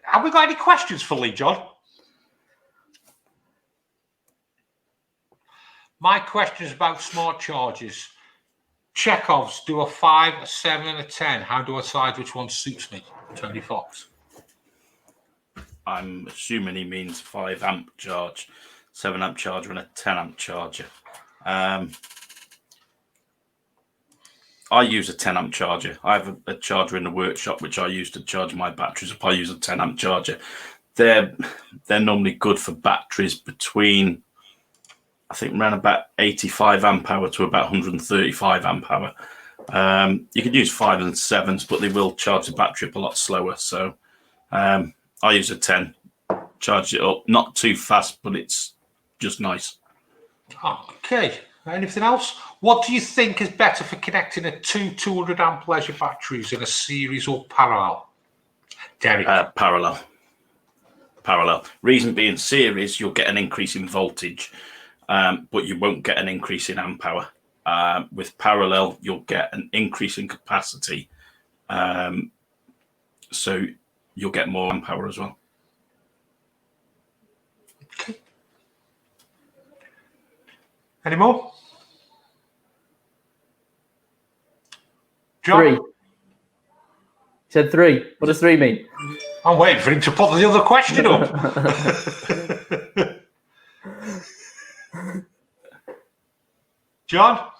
Have we got any questions for Lee, John? My question is about smart chargers. Chekhovs, do a 5, a 7, and a 10. How do I decide which one suits me? Tony Fox. I'm assuming he means 5 amp charge, 7 amp charger, and a 10 amp charger. I use a 10 amp charger. I have a charger in the workshop which I use to charge my batteries up. I use a 10 amp charger. They're normally good for batteries between, I think, around about 85 amp hour to about 135 amp hour. You could use 5 and 7s, but they will charge the battery up a lot slower. So I use a 10, charge it up, not too fast, but it's just nice. Okay. Anything else? What do you think is better for connecting a 200 amp leisure batteries in a series or parallel? Derek. Parallel. Reason being, series, you'll get an increase in voltage, but you won't get an increase in amp hour. With parallel, you'll get an increase in capacity, so you'll get more amp hour as well. Okay. Any more? John? 3. Said 3. What does 3 mean? I'm waiting for him to put the other question up. John?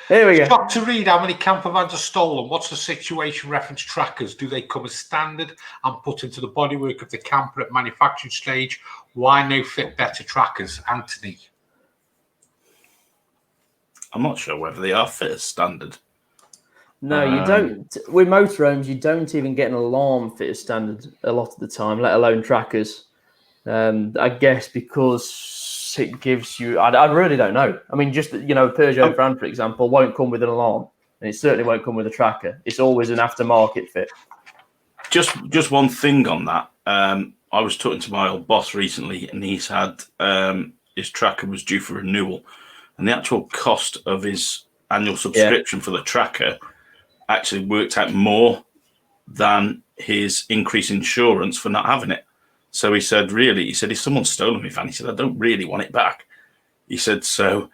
Here we go. Shocked to read how many campervans are stolen. What's the situation? Reference trackers. Do they come as standard and put into the bodywork of the camper at manufacturing stage? Why no fit better trackers? Anthony? I'm not sure whether they are fit as standard. No, you don't. With motorhomes, you don't even get an alarm fit as standard a lot of the time, let alone trackers. I guess because it gives you... I really don't know. I mean, just, Peugeot brand, for example, won't come with an alarm, and it certainly won't come with a tracker. It's always an aftermarket fit. Just one thing on that. I was talking to my old boss recently, and he's had his tracker was due for renewal, and the actual cost of his annual subscription for the tracker actually worked out more than his increased insurance for not having it. So he said, if someone's stolen my van, he said, I don't really want it back. He said, so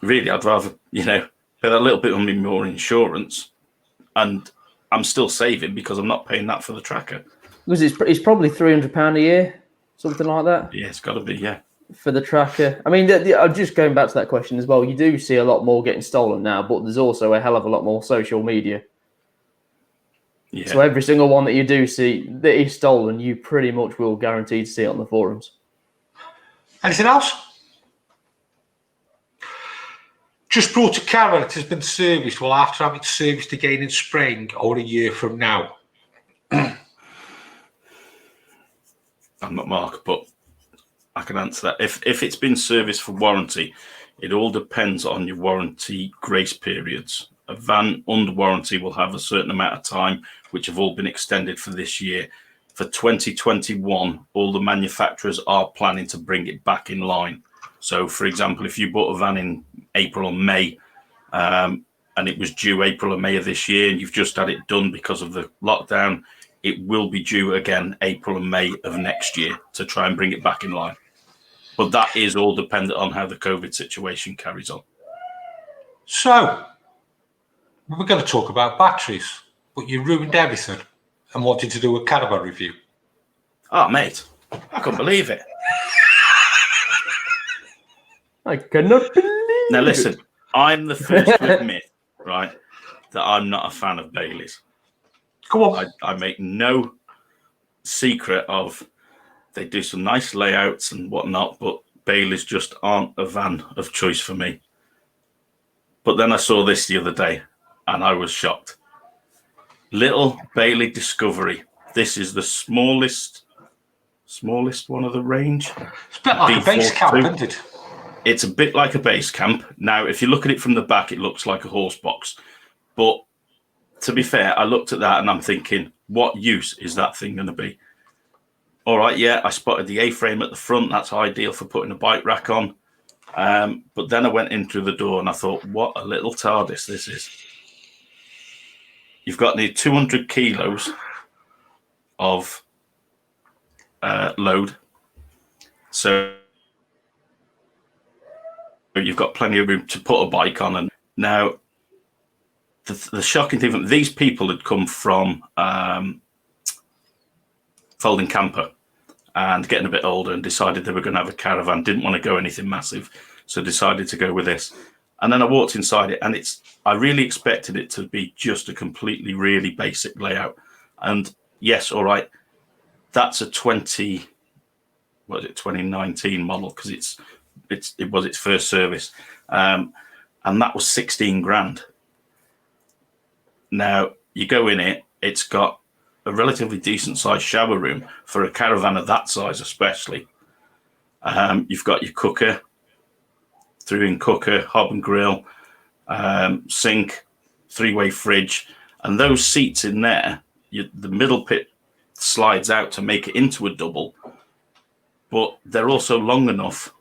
really, I'd rather, pay a little bit on me more insurance, and I'm still saving because I'm not paying that for the tracker. Because it's probably £300 a year, something like that. Yeah, it's got to be, yeah. For the tracker. I mean, just going back to that question as well, you do see a lot more getting stolen now, but there's also a hell of a lot more social media. Yeah. So every single one that you do see that is stolen, you pretty much will guarantee to see it on the forums. Anything else? Just brought a caravan. It has been serviced. Will after having it serviced again in spring or a year from now? I'm not Mark, but I can answer that. If it's been serviced for warranty, it all depends on your warranty grace periods. A van under warranty will have a certain amount of time, which have all been extended for this year. For 2021, all the manufacturers are planning to bring it back in line. So, for example, if you bought a van in April or May, and it was due April or May of this year, and you've just had it done because of the lockdown, it will be due again April and May of next year to try and bring it back in line. But that is all dependent on how the COVID situation carries on. So, we're going to talk about batteries, but you ruined everything and wanted to do a caravan review. Oh, mate, I couldn't believe it. I cannot believe it. Now, listen, I'm the first to admit, right, that I'm not a fan of Bailey's. Come on. I make no secret of they do some nice layouts and whatnot, but Bailey's just aren't a van of choice for me. But then I saw this the other day, and I was shocked. Little Bailey Discovery. This is the smallest one of the range. It's a bit like a base camp, isn't it? It's a bit like a base camp. Now, if you look at it from the back, it looks like a horse box. But to be fair, I looked at that and I'm thinking, what use is that thing going to be? All right, yeah, I spotted the A-frame at the front. That's ideal for putting a bike rack on. But then I went in through the door and I thought, what a little TARDIS this is. you've got the 200 kilos of load. So you've got plenty of room to put a bike on. And now, the shocking thing, these people had come from folding camper and getting a bit older and decided they were going to have a caravan, didn't want to go anything massive, so decided to go with this. And then I walked inside it, and I really expected it to be just a completely really basic layout. And yes, all right, that's a 2019 model, because it was its first service, and that was 16 grand. Now you go in it, it's got a relatively decent sized shower room for a caravan of that size, especially. You've got your cooker, through-in cooker, hob and grill, sink, 3-way fridge, and those seats in there, the middle pit slides out to make it into a double, but they're also long enough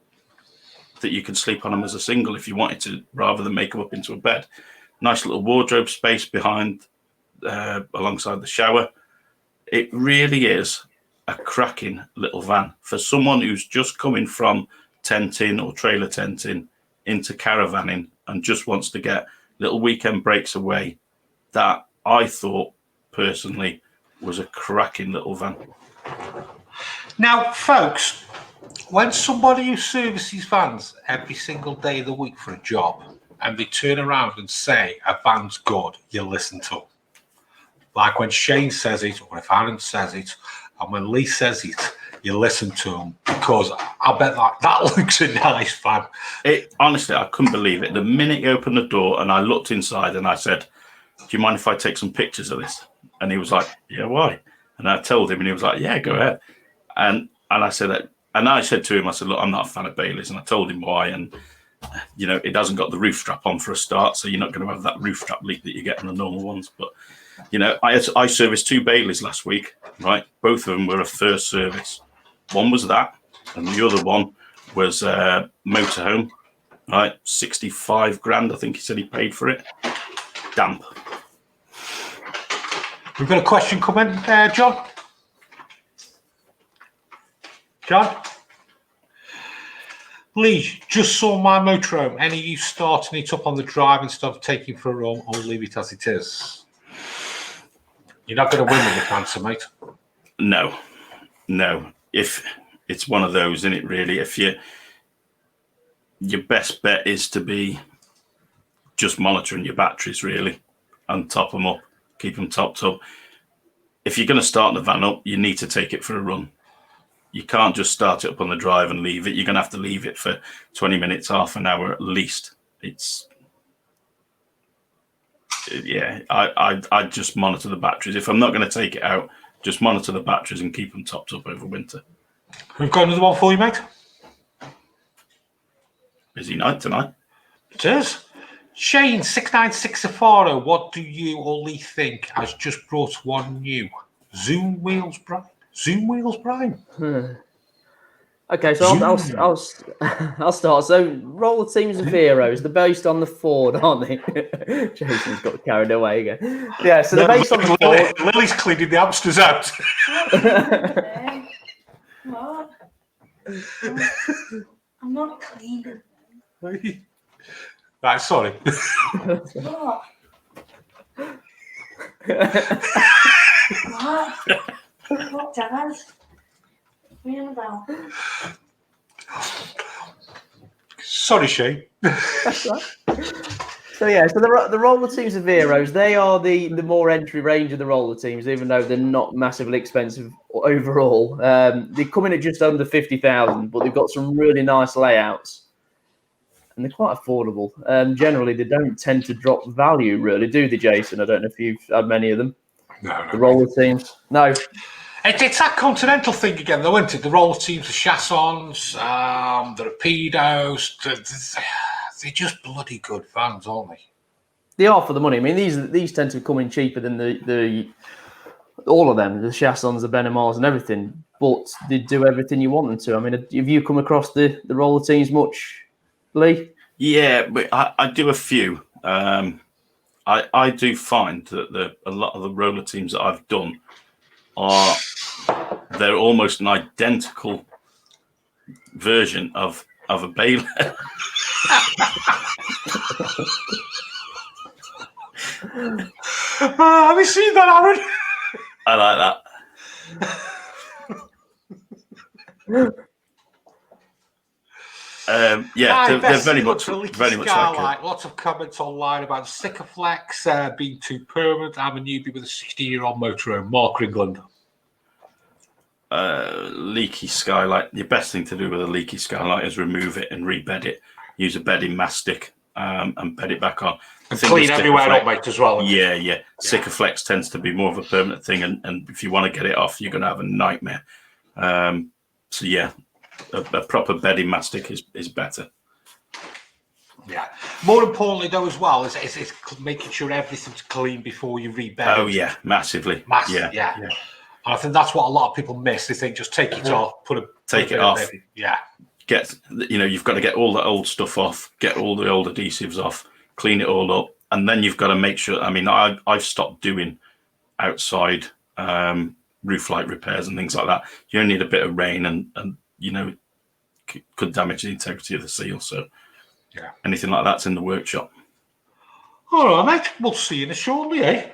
that you can sleep on them as a single if you wanted to, rather than make them up into a bed. Nice little wardrobe space behind, alongside the shower. It really is a cracking little van for someone who's just coming from tenting or trailer tenting into caravanning and just wants to get little weekend breaks away. That, I thought personally, was a cracking little van. Now, folks, when somebody who services vans every single day of the week for a job, and they turn around and say a van's good, you listen to them. Like when Shane says it, or if Aaron says it, and when Lee says it, you listen to them, because I bet that looks a nice van. Honestly, I couldn't believe it. The minute he opened the door and I looked inside and I said, "Do you mind if I take some pictures of this?" And he was like, "Yeah, why?" And I told him, and he was like, "Yeah, go ahead." And I said that, and I said to him, I said, "Look, I'm not a fan of Bailey's," and I told him why. And it hasn't got the roof strap on for a start, so you're not going to have that roof strap leak that you get in the normal ones. But I serviced 2 Baileys last week, right? Both of them were a first service. One was that, and the other one was Motorhome, right? 65 grand, I think he said he paid for it. Damp. We've got a question coming, John. John? Lee, just saw my motorhome. Any use starting it up on the drive instead of taking for a run, or leave it as it is? You're not going to win with the cancer, mate. No. If it's one of those, isn't it, really? If your best bet is to be just monitoring your batteries, really, and top them up, keep them topped up. If you're going to start the van up, you need to take it for a run. You can't just start it up on the drive and leave it. You're going to have to leave it for 20 minutes, half an hour at least. I just monitor the batteries. If I'm not going to take it out, just monitor the batteries and keep them topped up over winter. We've got another one for you, mate. Busy night tonight. It is. Shane, 696 Safari, what do you or Lee think has just brought one new? Zoom Wheels Prime. Okay, so I'll start. So roller teams of heroes. They're based on the Ford, aren't they? Jason's got carried away again. Yeah, so they're based on the Ford. Lily's cleaning the hamsters out. What? I'm not cleaning. Right, sorry. What? What, Dad? What are you on about? Sorry, Shane. So the roller teams of heroes, they are the more entry range of the roller teams, even though they're not massively expensive overall. They come in at just under 50,000, but they've got some really nice layouts, and they're quite affordable. Generally, they don't tend to drop value, really, do they, Jason? I don't know if you've had many of them. No. The roller teams, no. It's that continental thing again, though, isn't it? The roller teams, the chassons, the rapidos, they're just bloody good vans, aren't they? They are for the money. I mean, these tend to come in cheaper than the all of them, the chassons, the Benamars, and everything. But they do everything you want them to. I mean, have you come across the roller teams much, Lee? Yeah, but I do a few. I do find that a lot of the roller teams that I've done they're almost an identical version of a Bailey. Have you seen that, Aaron? I like that. Yeah, they're very much like Skylight. Lots of comments online about Sikaflex being too permanent. I'm a newbie with a 16-year-old motorhome. Mark England. Leaky Skylight. The best thing to do with a leaky Skylight is remove it and rebed it. Use a bedding mastic and bed it back on. And clean everywhere up, mate, as well. Yeah. Sikaflex tends to be more of a permanent thing, and if you want to get it off, you're going to have a nightmare. So yeah, a proper bedding mastic is better. Yeah. More importantly, though, as well, is making sure everything's clean before you rebed. Oh yeah, massively. Yeah. And I think that's what a lot of people miss. They think just take it off, take it off. Yeah. You've got to get all the old stuff off, get all the old adhesives off, clean it all up, and then you've got to make sure. I mean, I've stopped doing outside roof light repairs and things like that. You only need a bit of rain, and could damage the integrity of the seal. So, anything like that's in the workshop. All right, mate. We'll see you shortly, eh?